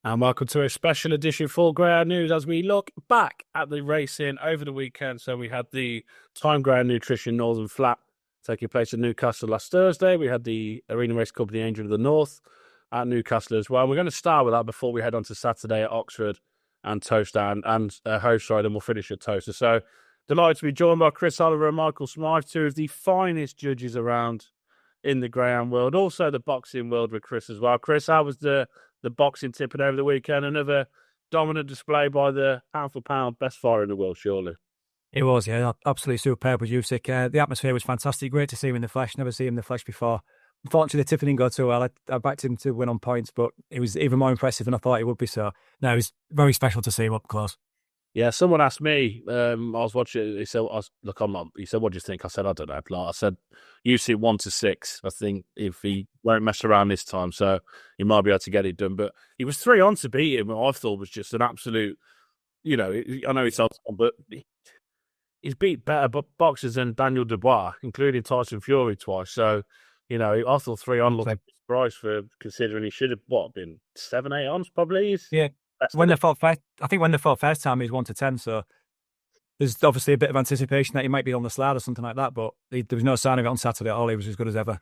And welcome to a special edition for Greyhound News as we look back at the racing over the weekend. So we had the Time Greyhound Nutrition Northern Flat taking place at Newcastle last Thursday. We had the Arena Race Company Angel of the North at Newcastle as well. We're going to start with that before we head on to Saturday at Oxford and Toaster and Host Ride, and we'll finish at Toaster. So delighted to be joined by Chris Oliver and Michael Smythe, two of the finest judges around in the Greyhound world, also the boxing world with Chris as well. Chris, how was the boxing tipping over the weekend? Another dominant display by the pound-for-pound best fighter in the world, surely. It was, yeah, absolutely superb with Usyk. The atmosphere was fantastic. Great to see him in the flesh. Never seen him in the flesh before. Unfortunately, the tipping didn't go too well. I backed him to win on points, but it was even more impressive than I thought it would be. So, no, it was very special to see him up close. Yeah, someone asked me, I was watching, he said, look, I'm not, he said, what do you think? I said, I don't know. Like, I said, Usyk 1-6. I think if he won't mess around this time, so he might be able to get it done. But he was 3-on to beat him, I thought was just an absolute, I know he's on, but he's beat better boxers than Daniel Dubois, including Tyson Fury twice. So, I thought 3-on looked surprised for considering he should have, been 7-8 ons probably? Yeah. When they fought first, I think when they fought first time, he was 1-10. So there's obviously a bit of anticipation that he might be on the slide or something like that. But there was no sign of it on Saturday at all. He was as good as ever.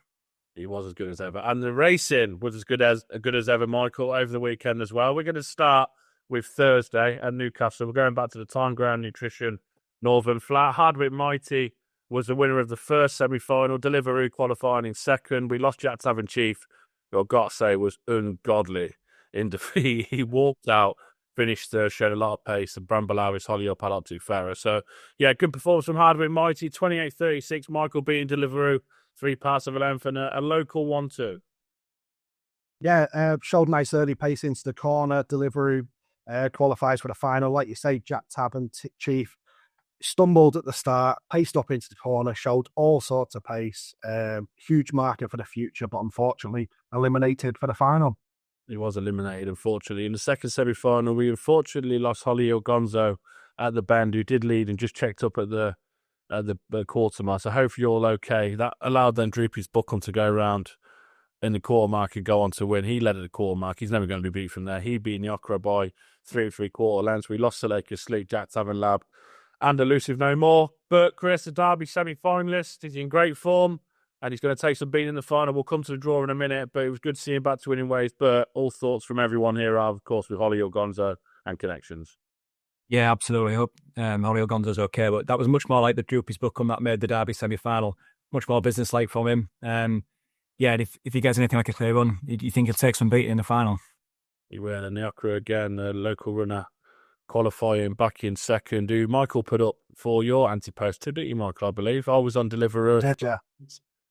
He was as good as ever, and the racing was as good as ever, Michael, over the weekend as well. We're going to start with Thursday at Newcastle. We're going back to the Time Greyhound Nutrition Northern Flat. Hardwick Mighty was the winner of the first semi-final. Deliveroo qualifying in second. We lost Jack Tavern Chief, who I've got to say was ungodly in defeat. He walked out, finished third, showed a lot of pace, and Brambalaris Holly up had up to Farah. So, yeah, good performance from Hardwick Mighty. 28-36, Michael beating Deliveroo 3 parts of a length and a local 1-2. Yeah, showed nice early pace into the corner. Deliveroo qualifies for the final. Like you say, Jack Tavern Chief stumbled at the start, paced up into the corner, showed all sorts of pace. Huge marker for the future, but unfortunately eliminated for the final. He was eliminated, unfortunately. In the second semi-final, we unfortunately lost Holly Gonzo at the bend, who did lead and just checked up at the quarter mark. So hopefully you're all okay. That allowed then Droopy's Buckham to go around in the quarter mark and go on to win. He led at the quarter mark. He's never going to be beat from there. He beat Nyokra by 3 3/4 lengths. We lost Seleka Sleep, Jack Tavern Lab, and Elusive No More. But Chris, the Derby semi-finalist, is in great form, and he's going to take some beating in the final. We'll come to the draw in a minute, but it was good to see him back to winning ways. But all thoughts from everyone here are, of course, with Holly Gonzo and connections. Yeah, absolutely. I hope Holly Gonzo's okay, but that was much more like the Droopy's Buckham that made the Derby semi-final. Much more business-like from him. Yeah, and if he gets anything like a clear run, you think he'll take some beating in the final? He will. And Nyokra again, the local runner, qualifying back in second, who Michael put up for your anti-post, didn't you, Michael, I believe? I was on Deliveroo. Did you?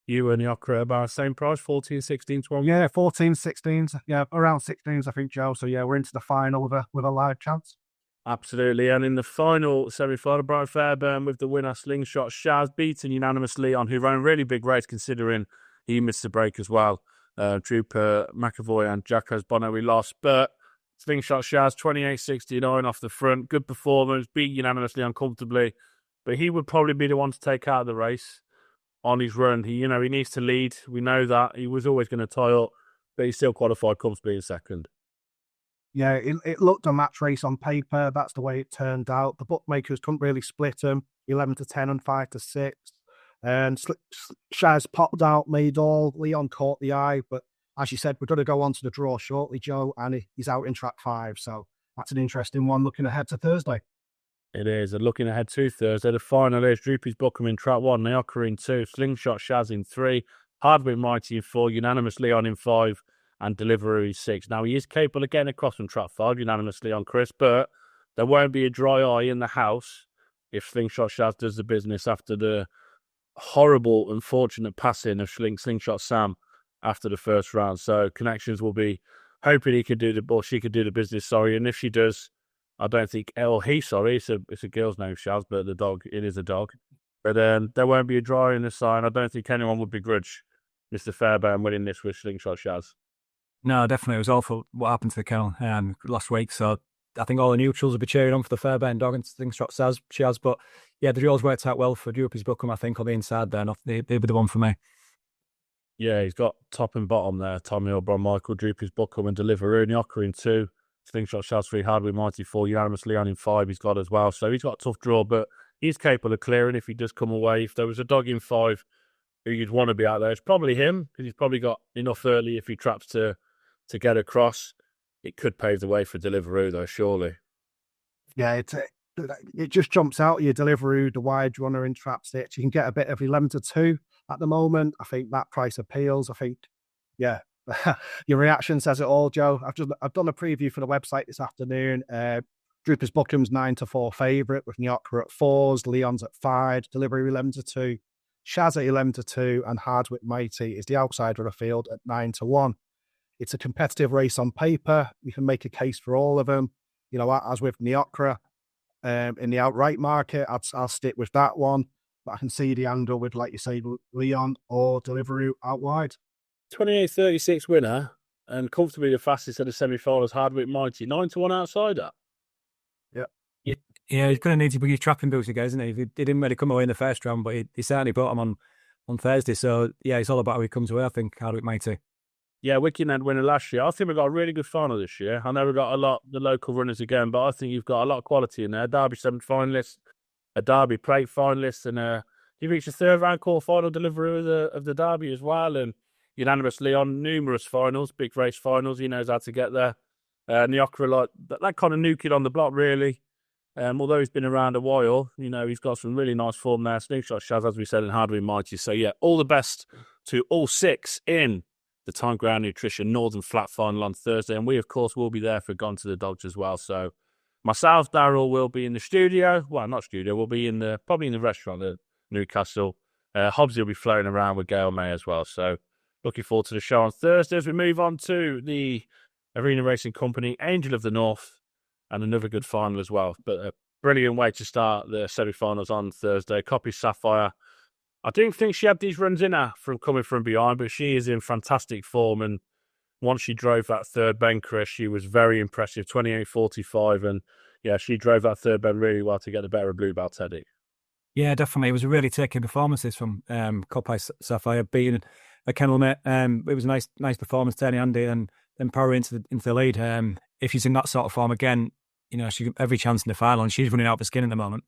You and Nyokra about the same price, 14, 16, 12? Yeah, 14, 16s. Yeah, around 16s, I think, Joe. So, yeah, we're into the final with a live chance. Absolutely. And in the final semi-final, Brian Fairbairn with the winner, Slingshot Shaz, beaten unanimously on who ran a really big race considering he missed the break as well. Trooper McAvoy and Jacques Bonner we lost, but Slingshot Shaz 28-69 off the front. Good performance, beat unanimously uncomfortably, but he would probably be the one to take out of the race on his run. He needs to lead. We know that. He was always going to tie up, but he still qualified comfortably in second. Yeah, it looked a match race on paper. That's the way it turned out. The bookmakers couldn't really split them, 11-10 and 5-6. And Shaz popped out, made all. Leon caught the eye. But as you said, we're going to go on to the draw shortly, Joe, and he's out in track 5. So that's an interesting one looking ahead to Thursday. It is. And looking ahead to Thursday, the final is Droopy's Buckham in track 1, Nyokra in 2, Slingshot Shaz in 3, Hardwick Mighty in 4, unanimous Leon in 5, and Deliveroo 6. Now, he is capable of getting across from track 5 unanimously on Chris, but there won't be a dry eye in the house if Slingshot Shaz does the business after the horrible, unfortunate passing of Slingshot Sam after the first round. So connections will be hoping she could do the business, sorry. And if she does, I don't think, it's a girl's name, Shaz, but it is a dog. But there won't be a dry eye in the sign. I don't think anyone would begrudge Mr. Fairbairn winning this with Slingshot Shaz. No, definitely. It was awful what happened to the kennel last week. So I think all the neutrals will be cheering on for the Fairbairn dog and Slingshot Shaz. But yeah, the draws worked out well for Droopy's Buckham, I think, on the inside there. They'd be the one for me. Yeah, he's got top and bottom there. Tommy O'Brien, Michael Droopy's Buckham and Deliveroo. Nyokra in 2, Slingshot Shaz 3, Hardwick Mighty 4, Unanimous Leon in 5 he's got as well. So he's got a tough draw, but he's capable of clearing if he does come away. If there was a dog in 5 who you'd want to be out there, it's probably him, because he's probably got enough early if he traps to get across. It could pave the way for Deliveroo, though, surely. Yeah, it just jumps out at you. Deliveroo, the wide runner in trap stitch. You can get a bit of 11 to 2 at the moment. I think that price appeals. I think, yeah, your reaction says it all, Joe. I've done a preview for the website this afternoon. Droopers Buckham's 9 to 4 favourite, with Nyokra at 4s, Leon's at 5, Deliveroo 11 to 2, Shaz at 11 to 2, and Hardwick Mighty is the outsider of the field at 9 to 1. It's a competitive race on paper. You can make a case for all of them. You know, as with Nyokra, in the outright market, I'll stick with that one. But I can see the angle with, like you say, Leon or Deliveroo out wide. 28-36 winner, and comfortably the fastest of the semi-finals, Hardwick Mighty. 9 to 1 outsider. Yeah, he's going to need to bring his trapping boots again, isn't he? He didn't really come away in the first round, but he certainly brought them on Thursday. So, yeah, it's all about how he comes away, I think, Hardwick Mighty. Yeah, Wickenhead winner last year. I think we've got a really good final this year. I know we've got a lot the local runners again, but I think you've got a lot of quality in there. Derby 7th finalist, a Derby plate finalist, and you reached the 3rd round quarter-final Deliveroo of the Derby as well, and Unanimous Leon, numerous finals, big race finals. He knows how to get there. Nyokra, like that kind of new kid on the block, really. Although he's been around a while, you know, he's got some really nice form there. Slingshot Shaz, as we said, and Hardwick Mighty. So, yeah, all the best to all 6 in the Time Ground Nutrition Northern Flat Final on Thursday. And we, of course, will be there for Gone to the Dogs as well. So myself, Daryl, will be in the studio. Well, not studio. We'll be probably in the restaurant at Newcastle. Hobbsy will be floating around with Gail May as well. So looking forward to the show on Thursday as we move on to the Arena Racing Company, Angel of the North, and another good final as well. But a brilliant way to start the semi-finals on Thursday. Copy Sapphire. I didn't think she had these runs in her from coming from behind, but she is in fantastic form. And once she drove that third bend, Chris, she was very impressive, 28.45. And yeah, she drove that third bend really well to get the better of Bluebell Teddy. Yeah, definitely. It was a really taking performances from Copy Sapphire, beating a kennel mate. It was a nice performance, turning Andy and then power into the lead. If she's in that sort of form again, you know, she every chance in the final, and she's running out of skin at the moment.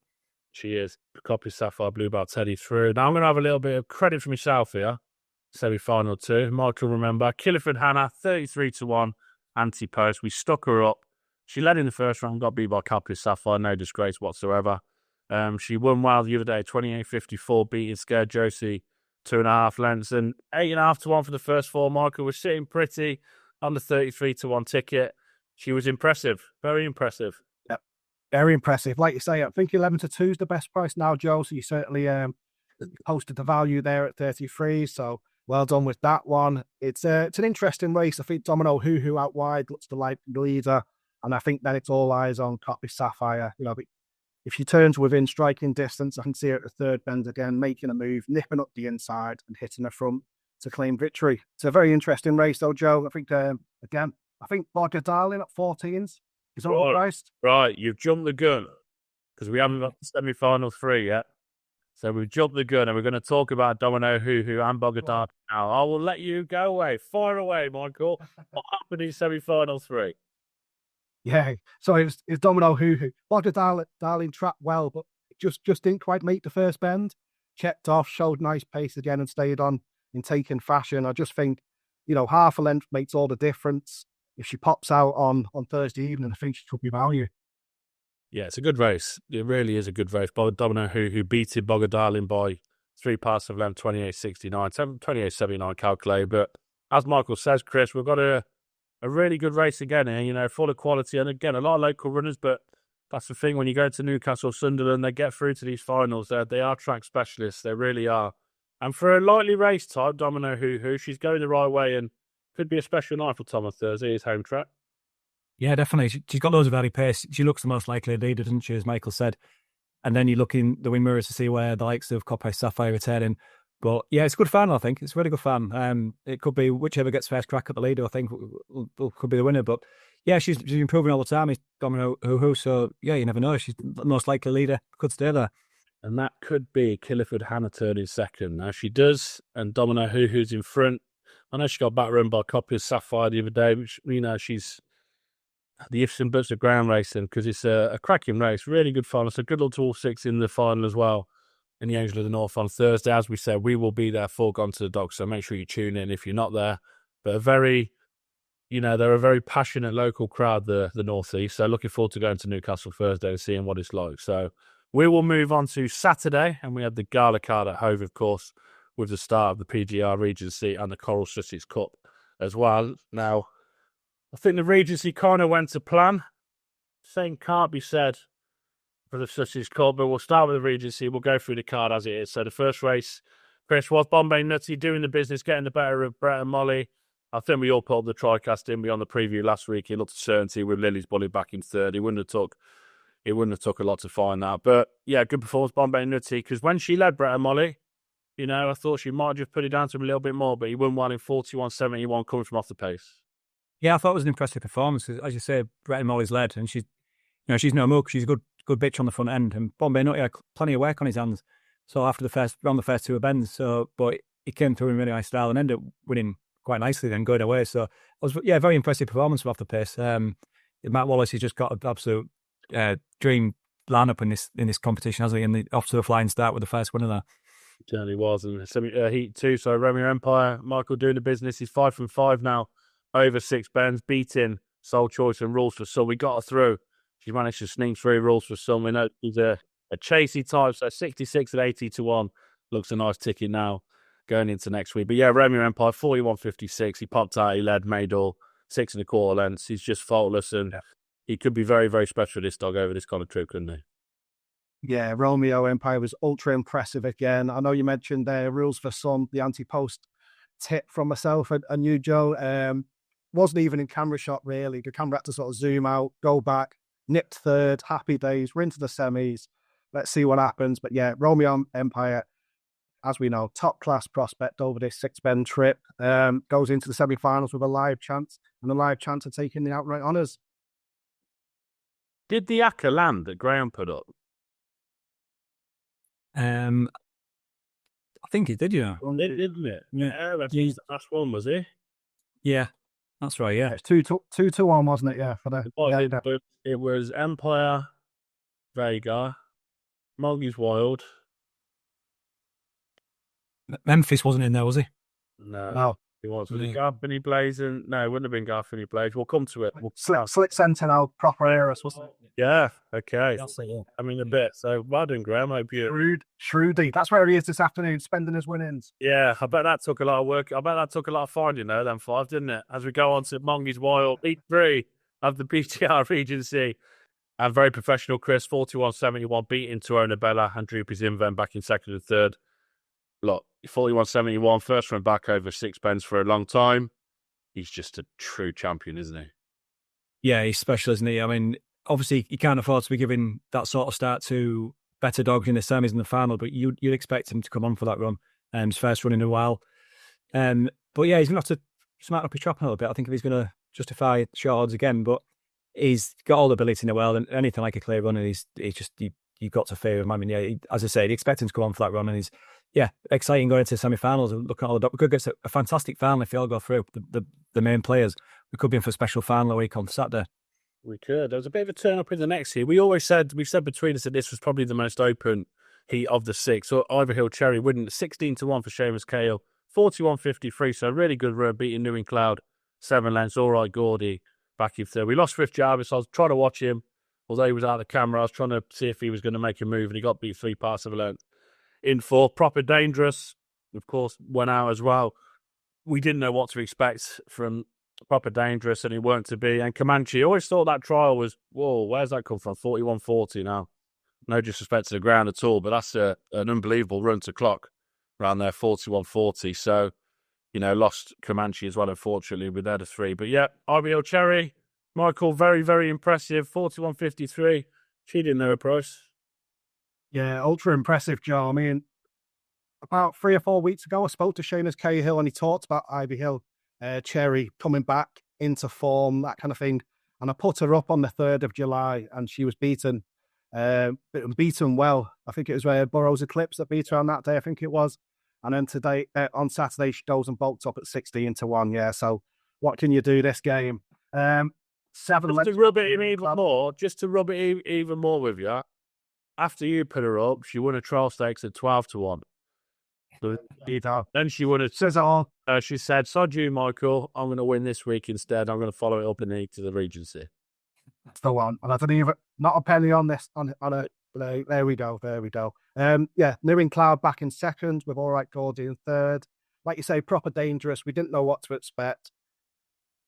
She is. Copy Sapphire, Bluebell Teddy through. Now I'm going to have a little bit of credit for myself here. Semi-final 2. Michael, remember. Killiford Hannah, 33 to 1. Anti-post. We stuck her up. She led in the first round, got beat by Copy Sapphire. No disgrace whatsoever. She won well the other day, 28.54, beating Scared Josie 2.5 lengths. And 8.5 to 1 for the first 4. Michael was sitting pretty on the 33 to 1 ticket. She was impressive. Very impressive. Yep. Very impressive. Like you say, I think 11 to 2 is the best price now, Joe. So you certainly posted the value there at 33. So well done with that one. It's an interesting race. I think Domino Hoo out wide looks the leader. And I think then it's all eyes on Copy Sapphire. You know, if she turns within striking distance, I can see her at the third bend again, making a move, nipping up the inside and hitting the front to claim victory. It's a very interesting race though, Joe. I think, again, I think Bodger Darling at 14s is overpriced. Right, you've jumped the gun because we haven't got the semi-final 3 yet. So we've jumped the gun and we're going to talk about Domino Hoo and Bodger Darling now. I will let you go away. Fire away, Michael. What happened in semi-final 3? Yeah, so it's Domino Hoo. Bodger Darling trapped well, but just didn't quite make the first bend. Checked off, showed nice pace again and stayed on in taking fashion. I just think, you know, half a length makes all the difference. If she pops out on Thursday evening, I think she could be value. Yeah, it's a good race. It really is a good race. Domino who beated Bodger Darling by 3 parts of length, 28.69, 28.79 calculated. But as Michael says, Chris, we've got a really good race again here, you know, full of quality. And again, a lot of local runners, but that's the thing. When you go to Newcastle, Sunderland, they get through to these finals. They are track specialists. They really are. And for a lightly race type, Domino Hoo, she's going the right way and could be a special night for Tom on Thursday, his home track. Yeah, definitely. She's got loads of early pace. She looks the most likely leader, doesn't she, as Michael said. And then you look in the wing mirrors to see where the likes of Copy Sapphire are returning. But yeah, it's a good fan, I think. It's a really good fan. It could be whichever gets first crack at the leader, I think, could be the winner. But yeah, she's improving all the time. He's Domino Hoo. So yeah, you never know. She's the most likely leader. Could stay there. And that could be Killiford Hannah turning second. Now she does, and Domino Hoo's in front. I know she got back run by Copy Sapphire the other day, which, you know, she's the ifs and buts of ground racing, because it's a cracking race, really good fun. It's a good luck to all 6 in the final as well in the Angel of the North on Thursday. As we said, we will be there for Gone to the Dogs, so make sure you tune in if you're not there. But they're a very passionate local crowd, the North East, so looking forward to going to Newcastle Thursday and seeing what it's like. So we will move on to Saturday, and we have the Gala card at Hove, of course, with the start of the PGR Regency and the Coral Sussex Cup as well. Now, I think the Regency kind of went to plan. Same can't be said for the Sussex Cup, but we'll start with the Regency. We'll go through the card as it is. So the first race, Chris, was Bombay Nutty doing the business, getting the better of Brett and Molly. I think we all put up the TriCast, didn't we, on the preview last week. He looked a certainty with Lily's Bully back in third. It wouldn't have took a lot to find that. But yeah, good performance, Bombay Nutty, because when she led Brett and Molly, I thought she might just put it down to him a little bit more, but he won one in 41.71 coming from off the pace. Yeah, I thought it was an impressive performance. As you say, Brett and Molly's led, and she's no mug. She's a good bitch on the front end, and Bombay Nutty had plenty of work on his hands. So after the first 2 bends, but he came through in really nice style and ended up winning quite nicely, then going away. So it was very impressive performance from off the pace. Matt Wallace has just got an absolute dream lineup in this competition, hasn't he? And off to a flying start with the first winner there. It certainly was, and Heat 2. So Romeo Empire, Michael doing the business. He's 5 from 5 now. Over 6 bends, beating Soul Choice and Rules for Some. We got her through. She managed to sneak through Rules for Some. We know she's a chasey type, so 66 at 80 to 1 looks a nice ticket now going into next week. But yeah, Romeo Empire, 41.56. He popped out, he led, made all 6 1/4 lengths. He's just faultless, and he could be very, very special, this dog, over this kind of trip, couldn't he? Yeah, Romeo Empire was ultra impressive again. I know you mentioned Rules for Some, the anti-post tip from myself and you, Joe. Wasn't even in camera shot, really. The camera had to sort of zoom out, go back, nipped third, happy days. We're into the semis. Let's see what happens. But yeah, Romeo Empire, as we know, top-class prospect over this 6-bend trip. Goes into the semi-finals with a live chance, and a live chance of taking the outright honours. Did the Acker land that Graham put up? I think he did, Didn't it? Yeah. That's the last one, was he? Yeah, that's right, yeah. It's 2-1, wasn't it? Yeah, for the But it was Empire, Vega, Mulgie's Wild. Memphis wasn't in there, was he? No. He was. Was it Garfinny Blaze? No, it wouldn't have been Garfinny Blaze. We'll come to it. Slick Sentinel, proper Eris, wasn't it? Yeah, okay. That's it, yeah. I mean, a bit. So, well done, Graham. I hope you... Shrewdy. That's where he is this afternoon, spending his winnings. Yeah, I bet that took a lot of work. I bet that took a lot of finding, though, them 5, didn't it? As we go on to Mulgie's Wild, Heat 3 of the PGR Regency. And very professional Chris, 41.71, beating Tuona Bella and Droopy's Inven back in second and third. Look, 41.71, first run back over 6 pence for a long time. He's just a true champion, isn't he? Yeah, he's special, isn't he? I mean, obviously, you can't afford to be giving that sort of start to better dogs in the semis and the final, but you'd expect him to come on for that run. His first run in a while. But yeah, he's going to have to smart up his trap a little bit. I think if he's going to justify short odds again, but he's got all the ability in the world, and anything like a clear run, and you've got to favour him. I mean, yeah, as I said, you expect him to come on for that run, and he's exciting going into the semi-finals and looking at all the dogs. We could get a fantastic final if they all go through, the main players. We could be in for a special final a week on Saturday. We could. There was a bit of a turn up in the next heat. We've said between us that this was probably the most open heat of the 6. So Ivorhill Cherry winning 16 to 1 for Seamus Cale, 41.53. So really good run, beating New in Cloud, 7 lengths. All right, Gordy back in third. We lost Frith Jarvis. I was trying to watch him, although he was out of the camera. I was trying to see if he was going to make a move, and he got beat 3 parts of a length. In 4th, Proper Dangerous, of course, went out as well. We didn't know what to expect from Proper Dangerous, and it weren't to be. And Comanche, I always thought that trial was, whoa, where's that come from? 41.40 now. No disrespect to the ground at all, but that's an unbelievable run to clock around there, 41.40. So, lost Comanche as well, unfortunately, with there to 3. But yeah, RBL Cherry, Michael, very, very impressive, 41.53. She didn't know her price. Yeah, ultra impressive, Joe. I mean, about 3 or 4 weeks ago, I spoke to Seamus Cahill, and he talked about Ivorhill Cherry coming back into form, that kind of thing. And I put her up on the 3rd of July, and she was beaten well. I think it was Burrows Eclipse that beat her on that day, I think it was. And then today, on Saturday, she goes and bolts up at 16 to 1. Yeah, so what can you do this game? 7 Just lengths. to rub it in even more, even more with you, after you put her up, she won a trial stakes at 12-1. So then she won a. Says it all. She said, "Sod you, Michael. I'm going to win this week instead. I'm going to follow it up in the to the Regency." That's the one. And I don't even, not a penny on this, on a, there we go. Yeah, New Cloud back in second with All Right Gordy in third. Like you say, proper dangerous. We didn't know what to expect.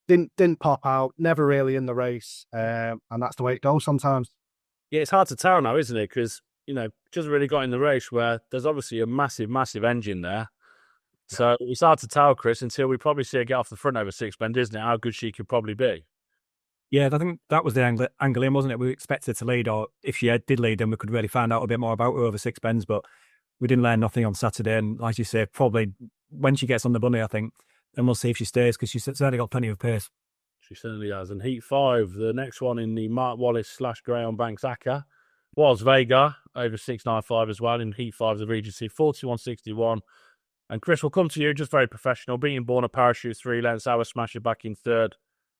Didn't pop out, never really in the race. And that's the way it goes sometimes. Yeah, it's hard to tell now, isn't it? Because, just really got in the race where there's obviously a massive, massive engine there. So it's hard to tell, Chris, until we probably see her get off the front over Six Bend, isn't it? How good she could probably be. Yeah, I think that was the angle in, wasn't it? We expected her to lead, or if she did lead, then we could really find out a bit more about her over Six Bends, but we didn't learn nothing on Saturday. And like you say, probably when she gets on the bunny, I think, then we'll see if she stays, because she's certainly got plenty of pace. She certainly has. And Heat 5, the next one in the Mark Wallace / Graham Banks ACCA, was Vega over 695 as well in Heat 5 of the Regency, 41.61. And Chris, we'll come to you, just very professional, beating Born a Parachute 3 lengths, Our Smasher back in third,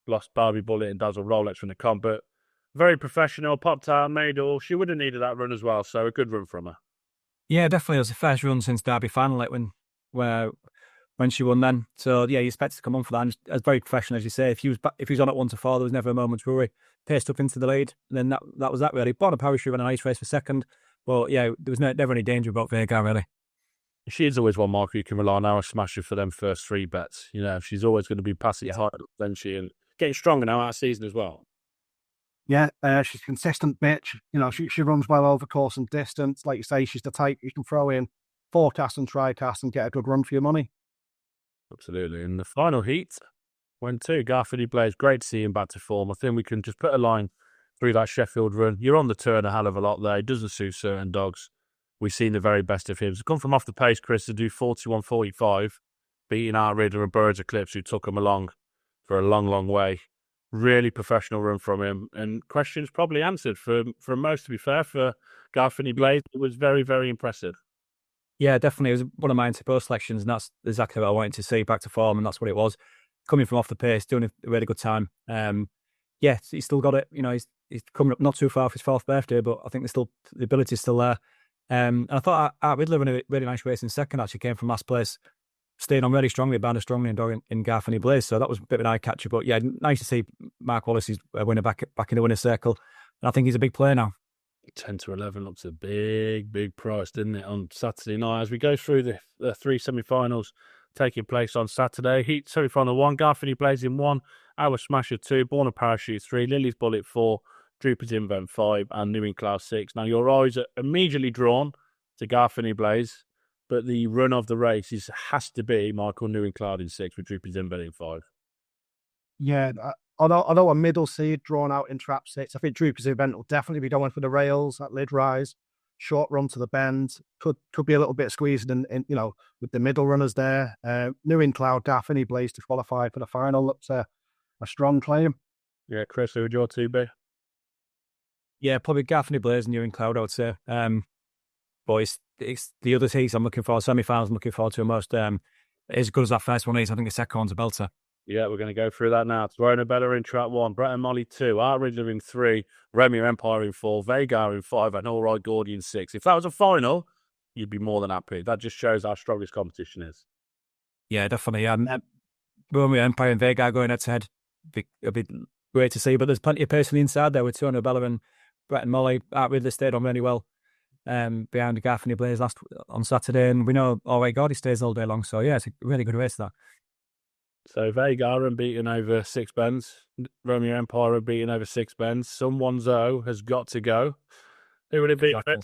lost Barbie Bullet and Dazzle Rolex from the comp, but very professional, popped out, made all. She would have needed that run as well, so a good run from her. Yeah, definitely. It was the first run since Derby final, like when she won then. So yeah, you expect her to come on for that. And as very professional, as you say, if he was on at 1-4, there was never a moment's worry. Paced up into the lead, and then that was that really. Born a Parachute ran a nice race for second, but yeah, there was never any danger about Vega really. She's always one marker you can rely on. Our Smasher for them first 3 bets. She's always going to be passing hard, then she, and getting stronger now out of season as well. Yeah, she's a consistent bitch. She runs well over course and distance. Like you say, she's the type you can throw in forecast and tricast and get a good run for your money. Absolutely. And the final heat went to Garfield Blaze. Great to see him back to form. I think we can just put a line through that Sheffield run. You're on the turn a hell of a lot there. It doesn't suit certain dogs. We've seen the very best of him. To come from off the pace, Chris, to do 41.45, beating Outrider and Birds Eclipse, who took him along for a long, long way. Really professional run from him. And questions probably answered for most, to be fair, for Garfield Blaze. It was very, very impressive. Yeah, definitely. It was one of my anti-post selections, and that's exactly what I wanted to see, back to form, and that's what it was. Coming from off the pace, doing a really good time. Yeah, he's still got it. He's coming up not too far for his 4th birthday, but I think the ability is still there. And I thought Art Riddler ran a really nice race in second, actually came from last place, staying on really strongly, bound strongly in Garfield Blaze. So that was a bit of an eye-catcher. But yeah, nice to see Mark Wallace's winner back in the winner's circle. And I think he's a big player now. 10-11 looks a big, big price, didn't it, on Saturday night? As we go through the 3 semi-finals taking place on Saturday, Heat semi-final 1, Garfield Blaze in 1, Our Smasher 2, Born a Parachute 3, Lily's Bullet 4, Droopers Invent 5, and New Cloud 6. Now, your eyes are immediately drawn to Garfield Blaze, but the run of the race has to be Michael New Cloud in 6 with Droopers Invent in 5. Yeah, although a middle seed drawn out in trap 6, I think Droopers Event will definitely be going for the rails at Lid Rise. Short run to the bend, could be a little bit squeezed in with the middle runners there. New Cloud, Garfield Blaze to qualify for the final looks a strong claim. Yeah, Chris, who would your 2 be? Yeah, probably Garfield Blaze and New Cloud, I would say. But it's the other heats I'm looking for, semi-finals I'm looking forward to most. As good as that first one is, I think the second one's a belter. Yeah, we're going to go through that now. Verona Bella in trap 1, Brett and Molly 2, Art Riddler in 3, Romeo Empire in 4, Vega in 5, and All Right Gordy in 6. If that was a final, you'd be more than happy. That just shows how strong this competition is. Yeah, definitely. Romeo Empire and Vega going head-to-head. It'll be great to see, but there's plenty of pace on the inside there with Verona Bella and Brett and Molly. Art Riddler stayed on really well behind Garfield Blaze on Saturday, and we know All Right Gordy stays all day long. So yeah, it's a really good race, that. So Vega unbeaten over 6 bends. Romeo Empire unbeaten over 6 bends. Someone's has got to go. Who would it be? Exactly.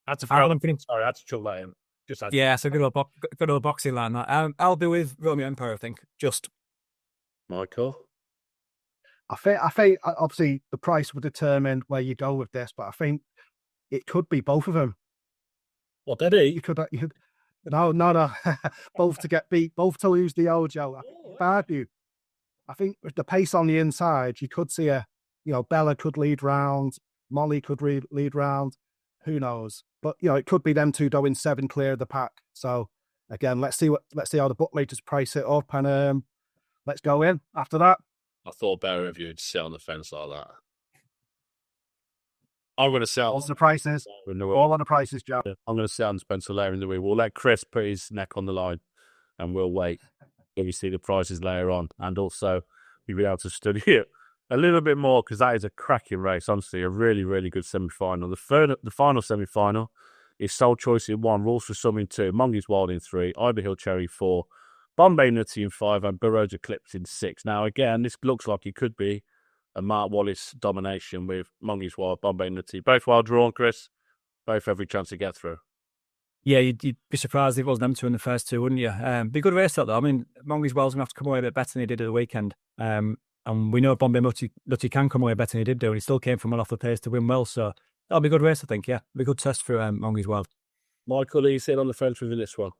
I had to chuck that in. Yeah, it's a good old boxing line. That. I'll be with Romeo Empire, I think. Just Michael. I think obviously the price will determine where you go with this, but I think it could be both of them. What did he? You could. No. Both to get beat, both to lose the Ojo. I think with the pace on the inside, you could see Bella could lead round, Molly could lead round. Who knows? But it could be them 2 going 7 clear of the pack. So again, let's see how the bookmakers price it up, and let's go in after that. I thought better of you to sit on the fence like that. I'm going to sit on What's the prices? All on the prices, Joe. I'm going to sit on Spencer later in the week. We'll let Chris put his neck on the line and we'll wait till we see the prices later on. And also, we'll be able to study it a little bit more because that is a cracking race. Honestly, a really, really good semi-final. The final semi-final is Soul Choice in 1, Rules for Some in 2, Mongeys Wild in 3, Ivy Hill Cherry 4, Bombay Nutty in 5, and Burrows Eclipse in 6. Now, again, this looks like it could be a Mark Wallace domination with Mongeys Wild, Bombay Nutty. Both well drawn, Chris. Both every chance to get through. Yeah, you'd be surprised if it wasn't them two in the first two, wouldn't you? Be a good race, though. I mean, Mongeys Wild's going to have to come away a bit better than he did at the weekend. And we know Bombay Nutty can come away better than he did do, and he still came from well off the pace to win well. So that'll be a good race, I think, yeah. It'll be a good test for Mongeys Wild. Michael, are you sitting on the fence with this one?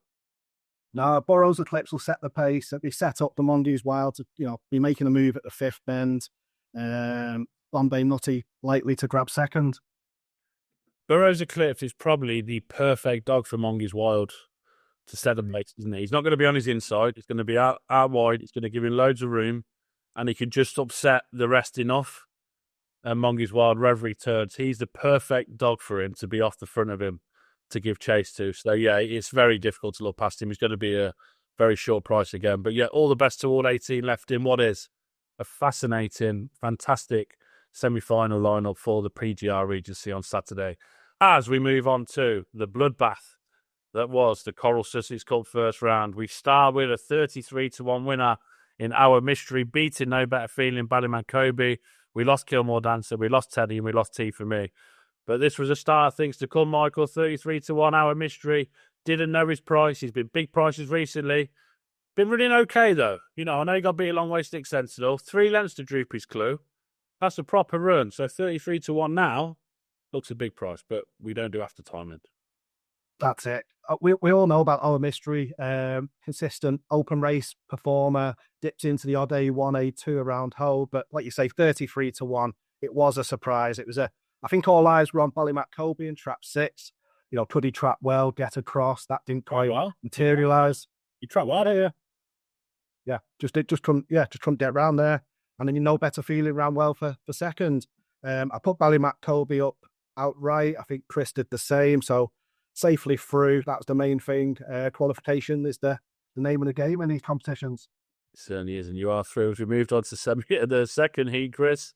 No, Burrows Eclipse will set the pace. It'll be set up the Mongeys Wild to, be making a move at the 5th bend. Bombay Nutty likely to grab second. Burrows Eclipse is probably the perfect dog for Mongeys Wild to set the pace, isn't he? He's not going to be on his inside. He's going to be out wide. It's going to give him loads of room, and he can just upset the rest enough. And Mongeys Wild, wherever he turns, he's the perfect dog for him to be off the front of him to give chase to. So, yeah, it's very difficult to look past him. He's going to be a very short price again. But, yeah, all the best to all 18 left in what is a fascinating, fantastic semi-final lineup for the PGR Regency on Saturday. As we move on to the bloodbath that was the Coral Sussex Cup first round, we start with a 33-1 winner in Our Mystery, beating No Better Feeling, Ballyman Kobe. We lost Kilmore Dancer, we lost Teddy, and we lost T for me. But this was a start of things to come, Michael. 33-1, Our Mystery. Didn't know his price. He's been big prices recently. Been running okay, though. I know he got beat a long way stick sensible. 3 lengths to Droopy's Clue. That's a proper run. So 33-1 now looks a big price, but we don't do after timing. That's it. We all know about Our Mystery. Consistent open race performer. Dipped into the odd A1, A2 around Hull. But like you say, 33-1. It was a surprise. It was I think all eyes were on Ballymac Kobe in trap 6. Could he trap well, get across? That didn't quite materialise. You trap well here. Yeah, just couldn't get around there. And then No Better Feeling ran well for second. I put Ballymac Kobe up outright. I think Chris did the same. So safely through. That's the main thing. Qualification is the name of the game in these competitions. It certainly is, and you are through. As we moved on to the second heat, Chris.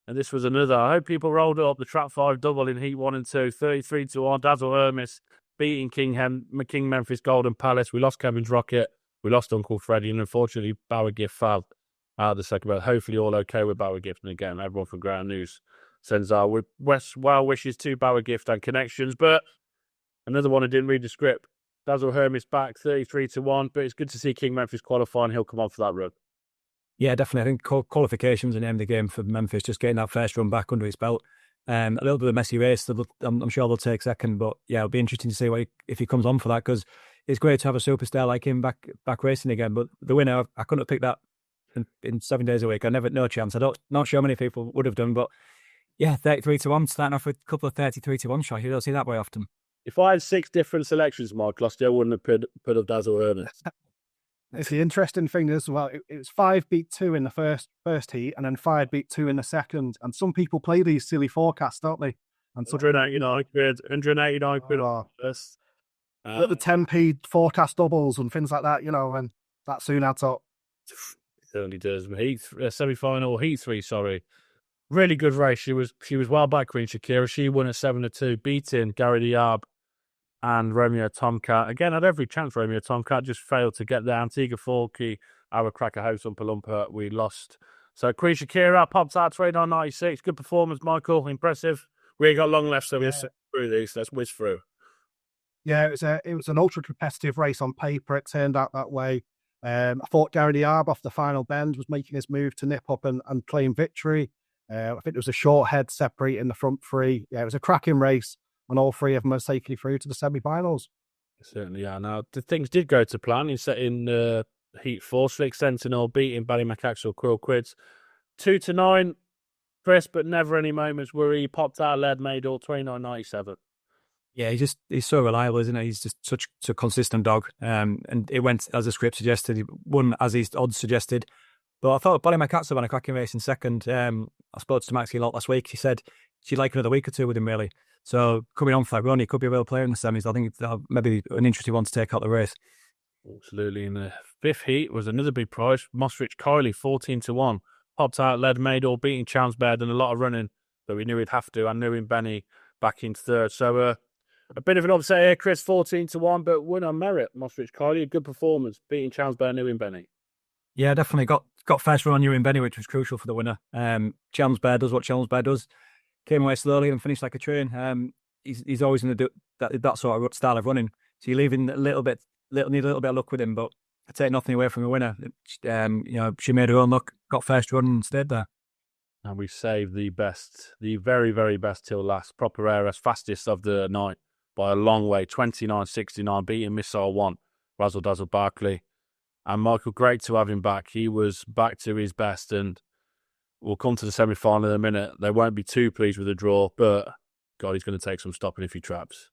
And this was another. I hope people rolled up the Trap 5 double in Heat 1 and 2. 33-1. Dazzle Hermes beating King Memphis Golden Palace. We lost Kevin's Rocket. We lost Uncle Freddie. And unfortunately, Bauer Gift fell out of the second round. Hopefully all okay with Bauer Gift. And again, everyone from Ground News sends our well wishes to Bauer Gift and Connections. But another one who didn't read the script. Dazzle Hermes back 33-1. But it's good to see King Memphis qualify and he'll come on for that run. Yeah, definitely. I think qualification was the name of the game for Memphis, just getting that first run back under his belt. A little bit of a messy race. I'm sure they'll take second, but yeah, it'll be interesting to see if he comes on for that, because it's great to have a superstar like him back racing again. But the winner, I couldn't have picked that in 7 days a week. No chance. Not sure many people would have done, but yeah, 33-1, starting off with a couple of 33-1 shots. You don't see that very often. If I had 6 different selections, Michael, I still wouldn't have put up Dazzle Hermes. It's the interesting thing as well. It was 5 beat 2 in the first heat, and then 5 beat 2 in the second. And some people play these silly forecasts, don't they? And so 189 quid off this. The 10p forecast doubles and things like that, and that soon adds up. It certainly does. Semi-final, Heat 3, sorry. Really good race. She was well back, Queen Shakira. She won at 7-2, beating Gary Diab and Romeo Tomcat. Again, had every chance. Romeo Tomcat just failed to get there. Antigua Forky, our Cracker House, Umpa Lumpa, we lost. So Queen Shakira popped out 29.96. Good performance, Michael. Impressive. We ain't got long left, so we'll sit through these. Let's whiz through. Yeah, it was an ultra competitive race on paper. It turned out that way. I thought Gary Diab off the final bend was making his move to nip up and claim victory. I think there was a short head separating the front three. Yeah, it was a cracking race. And all 3 of them are safely through to the semi-finals. Certainly are. Now, the things did go to plan in Heat 4. Slick Sentinel beating Ballymac Axel Quill Quids. 2-9, Chris, but never any moments where he popped out lead, made all 29.97. Yeah, he's so reliable, isn't he? He's just such a consistent dog. And it went as the script suggested. He won as his odds suggested. But I thought Ballymacaxel ran a cracking race in second. I spoke to Maxie a lot last week. She said she'd like another week or two with him, really. So coming on for a run, he could be a real player in the semis. I think it's maybe an interesting one to take out the race. Absolutely. In the fifth heat was another big prize. Mossrich Kiley, 14-1. Popped out, led Maydor, beating Chelmsford and a lot of running, but we knew he'd have to. And Newin Benny back in third. So a bit of an upset here, Chris, 14-1, but win on merit. Mossrich Kiley, a good performance, beating Chelmsford and Newin Benny. Yeah, definitely got first run on Newin Benny, which was crucial for the winner. Chelmsford does what Chelmsford does. Came away slowly and finished like a train. He's always going to do that sort of style of running. So you're leaving need a little bit of luck with him, but I take nothing away from the winner. She made her own luck, got first run and stayed there. And we saved the very, very best till last. Proper Heiress, fastest of the night by a long way, 29.69, beating Missile 1, Razzle Dazzle Barkley. And Michael, great to have him back. He was back to his best, and we'll come to the semi-final in a minute. They won't be too pleased with the draw, but God, he's going to take some stopping if he traps.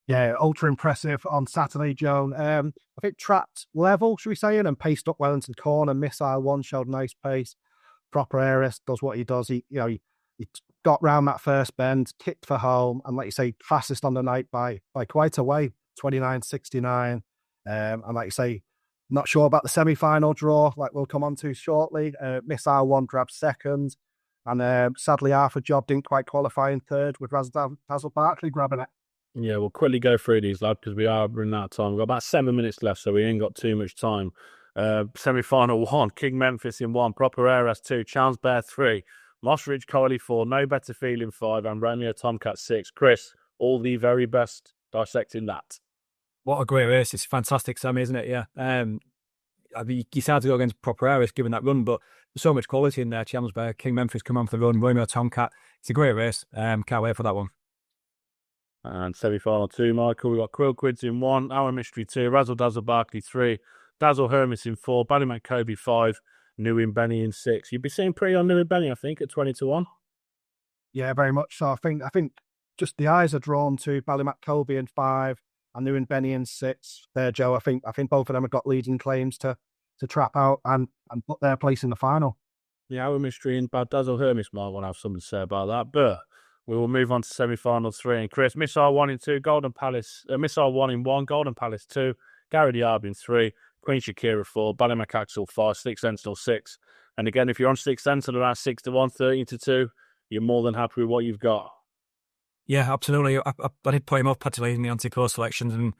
Yeah, ultra impressive on Saturday, Joan. I think trapped level, should we say, and paced up Wellington Corner. Missile 1 showed nice pace. Proper Heiress does what he does. He got round that first bend, kicked for home, and like you say, fastest on the night by quite a way, 29.69. And like you say, not sure about the semi-final draw, like we'll come on to shortly. Missile 1 grabbed second, and sadly Arthur Job didn't quite qualify in third, with Razzle Dazzle Barkley grabbing it. Yeah, we'll quickly go through these, lad, because we are running out of time. We've got about 7 minutes left, so we ain't got too much time. Semi-final 1, King Memphis in 1, Proper Heiress 2, Chelmsford 3, Mossrich Kiley 4, No Better Feeling 5, and Romeo Tomcat 6. Chris, all the very best dissecting that. What a great race. It's fantastic, Sammy, isn't it? Yeah. I mean, you started to go against Proper Heiress given that run, but there's so much quality in there. Chelmsford, King Memphis come on for the run, Romeo Tomcat. It's a great race. Can't wait for that one. And semi-final 2, Michael, we've got Quill Quids in 1, Our Mystery 2, Razzle Dazzle Barkley 3, Dazzle Hermes in 4, Ballymac Kobe 5, Newin Benny in 6. You'd be seeing pretty on Newin Benny, I think, at 20-1. Yeah, very much so. I think just the eyes are drawn to Ballymac Kobe in 5 and Newin Benny in 6. There, Joe. I think both of them have got leading claims to trap out and put their place in the final. Yeah, Our Mystery and Dazzle Hermes might want to have something to say about that, but we will move on to semi-final 3. And Chris, Missile 1 in 2, Golden Palace, Missile 1 in 1, Golden Palace 2, Gary Diab in 3, Queen Shakira 4, Ballymacaxel 5, Sixth Sentinel 6. And again, if you're on Sixth Sentinel around 6-1, 13-2, you're more than happy with what you've got. Yeah, absolutely. I did put him up particularly in the anti-close selections, and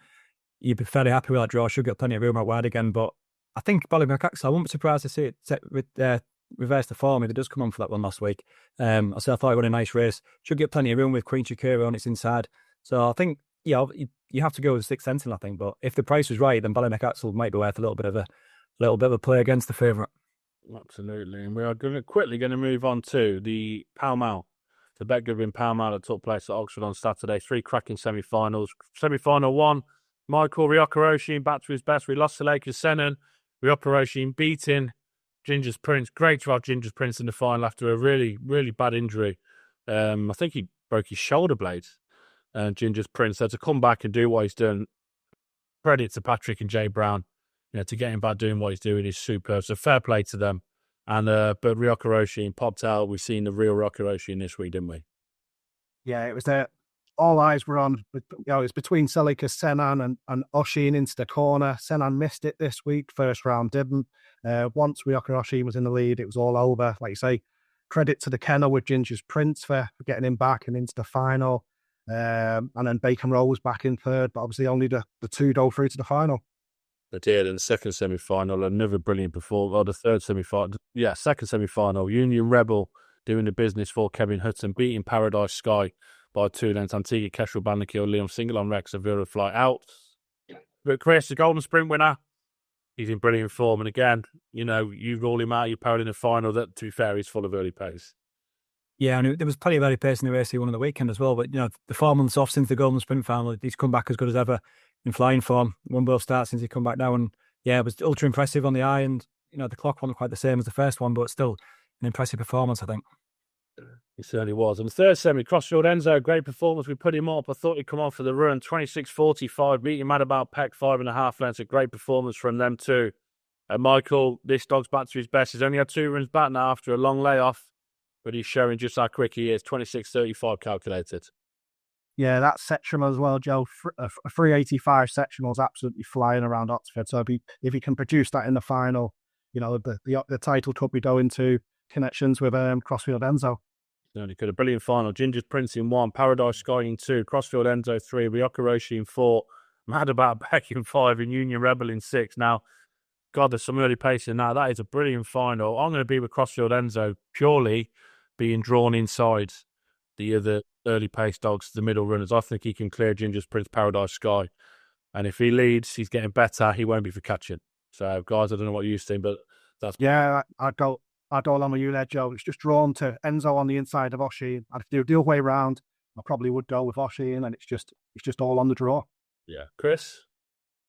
you'd be fairly happy with that draw. Should get plenty of room out wide again, but I think Ballymacaxel, I wouldn't be surprised to see it reverse the form if it does come on for that one last week. I thought it was a nice race. Should get plenty of room with Queen Shakira on its inside. So I think, you have to go with Sixth Sentinel, I think. But if the price was right, then Ballymacaxel might be worth a little bit of a play against the favourite. Absolutely. And we are quickly going to move on to the Pall Mall. The Bet-Goodwin Pall Mall that took place at Oxford on Saturday. 3 cracking semi-finals. Semi-final 1, Michael Ryoka Oshin back to his best. We lost to Lakers Senan. Ryoka Oshin beating Ginger's Prince. Great to have Ginger's Prince in the final after a really, really bad injury. I think he broke his shoulder blade. Ginger's Prince. So to come back and do what he's done, credit to Patrick and Jay Brown. To get him back doing what he's doing is superb. So fair play to them. And but Ryoka Oshin popped out. We've seen the real Ryoka Oshin this week, didn't we? Yeah, it was there. All eyes were on. It was between Selika Senan and Oshin into the corner. Senan missed it this week. First round didn't. Once Ryoka Oshin was in the lead, it was all over. Like you say, credit to the kennel with Ginger's Prince for getting him back and into the final. And then Bacon Roll was back in third, but obviously only the two go through to the final. They did. In the second semi-final, another brilliant performance. Or the third semi-final. Yeah, second semi-final. Union Rebel doing the business for Kevin Hutton, beating Paradise Sky by 2 lengths. Antigua Kestrel Bandikill, Liam Single on Rex, Avira Fly out. But Chris, the Golden Sprint winner, he's in brilliant form. And again, you rule him out, you power in the final. That, to be fair, he's full of early pace. Yeah, and there was plenty of early pace in the race he won on the weekend as well. But, the 4 months off since the Golden Sprint final, he's come back as good as ever in flying form. Won both starts since he come back now. And, yeah, it was ultra impressive on the eye. And, the clock wasn't quite the same as the first one, but still an impressive performance, I think. He certainly was. And the third semi, Crossfield Enzo, great performance. We put him up. I thought he'd come on for the run. 26.45, beating Mad About Peck 5.5 lengths. A great performance from them too. Michael, this dog's back to his best. He's only had 2 runs back now after a long layoff, but he's showing just how quick he is. 26.35 calculated. Yeah, that sectional as well, Joe. A 385 sectional is absolutely flying around Oxford. So if he can produce that in the final, the title could be going to connections with Crossfield Enzo. Certainly could. A brilliant final. Ginger's Prince in 1, Paradise Sky in 2, Crossfield Enzo 3, Ryoka Roshi in 4, Mad About Beck in 5, and Union Rebel in 6. Now, God, there's some early pace in that. That is a brilliant final. I'm going to be with Crossfield Enzo purely being drawn inside the other early pace dogs, the middle runners. I think he can clear Ginger's Prince, Paradise Sky. And if he leads, he's getting better. He won't be for catching. So, guys, I don't know what you think, but that's... Yeah, I'd go along with you there, Joe. It's just drawn to Enzo on the inside of Oisin. I'd do the other way around. I probably would go with Oisin, and it's just all on the draw. Yeah. Chris?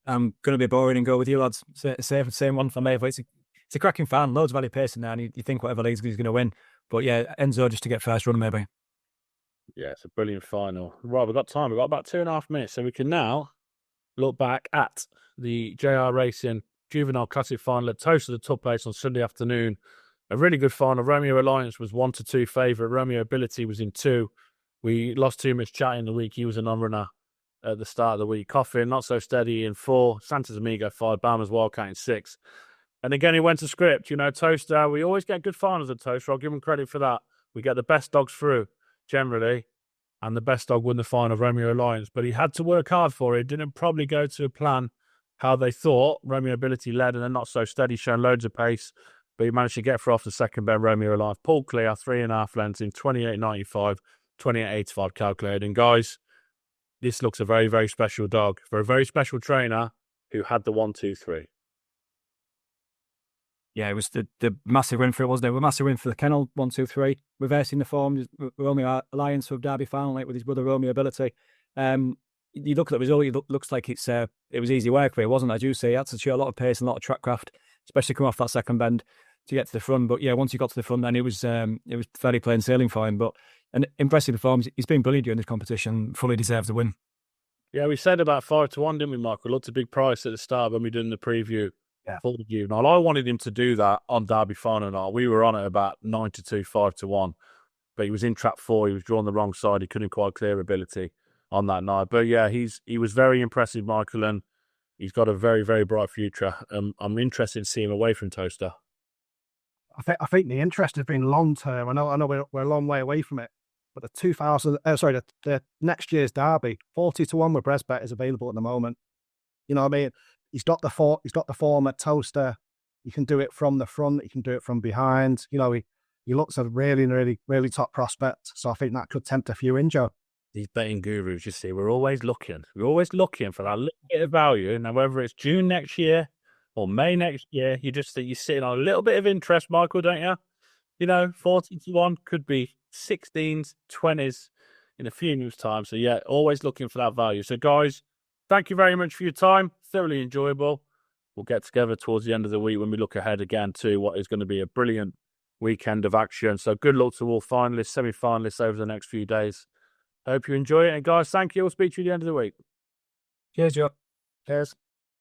I'm going to be boring and go with you, lads. Same one for me. But it's a cracking fan. Loads of value pace in there, and you think whatever leagues he's going to win. But yeah, Enzo just to get first run, maybe. Yeah, it's a brilliant final. Right, we've got time. We've got about 2.5 minutes, so we can now look back at the JR Racing Juvenile Classic final at Toast of the Top Place on Sunday afternoon. A really good final. Romeo Alliance was 1-2 favourite. Romeo Ability was in 2. We lost too much chat in the week. He was a non-runner at the start of the week. Coffin, Not So Steady in 4. Santos Amigo 5. Bama's Wildcat in 6. And again, he went to script. Toaster, we always get good finals at Toaster. I'll give him credit for that. We get the best dogs through, generally. And the best dog won the final, Romeo Alliance. But he had to work hard for it. Didn't probably go to a plan how they thought. Romeo Ability led and then Not So Steady, showing loads of pace. But he managed to get through off the second bend, Romeo Alliance. Paul Clear, 3.5 lengths in 28.95, 28.85 calculated. And guys, this looks a very, very special dog for a very special trainer who had the 1-2-3. Yeah, it was the massive win for it, wasn't it? A massive win for the kennel, 1-2-3. Reversing the form, Romeo Alliance for Derby final night with his brother Romeo Ability. You look at the result, it looks like it was easy work for him, wasn't it? As you say, he had to show a lot of pace and a lot of track craft, especially coming off that second bend to get to the front. But yeah, once he got to the front, then it was fairly plain sailing for him. But an impressive performance. He's been brilliant during this competition. Fully deserves the win. Yeah, we said about 5-1, didn't we, Mark? We looked a big price at the start when we did the preview. Yeah. For the Juvenile. I wanted him to do that on Derby final night. We were on it about 9-2, 5-1. But he was in trap 4. He was drawn the wrong side. He couldn't quite clear Ability on that night. But yeah, he was very impressive, Michael, and he's got a very, very bright future. I'm interested in seeing him away from Toaster. I think the interest has been long term. I know we're a long way away from it, but the next year's Derby, 40-1 with Bresbet is available at the moment. You know what I mean? He's got the form at Toaster. He can do it from the front. He can do it from behind. He looks a really, really, really top prospect. So I think that could tempt a few in, Joe. These betting gurus, you see, we're always looking. We're always looking for that little bit of value. Now, whether it's June next year or May next year, you're sitting on a little bit of interest, Michael, don't you? 40-1 could be 16s, 20s in a few months' time. So yeah, always looking for that value. So guys, thank you very much for your time. Thoroughly enjoyable. We'll get together towards the end of the week when we look ahead again to what is going to be a brilliant weekend of action. So good luck to all finalists, semi-finalists over the next few days. I hope you enjoy it. And guys, thank you. We'll speak to you at the end of the week. Cheers, Joe. Cheers.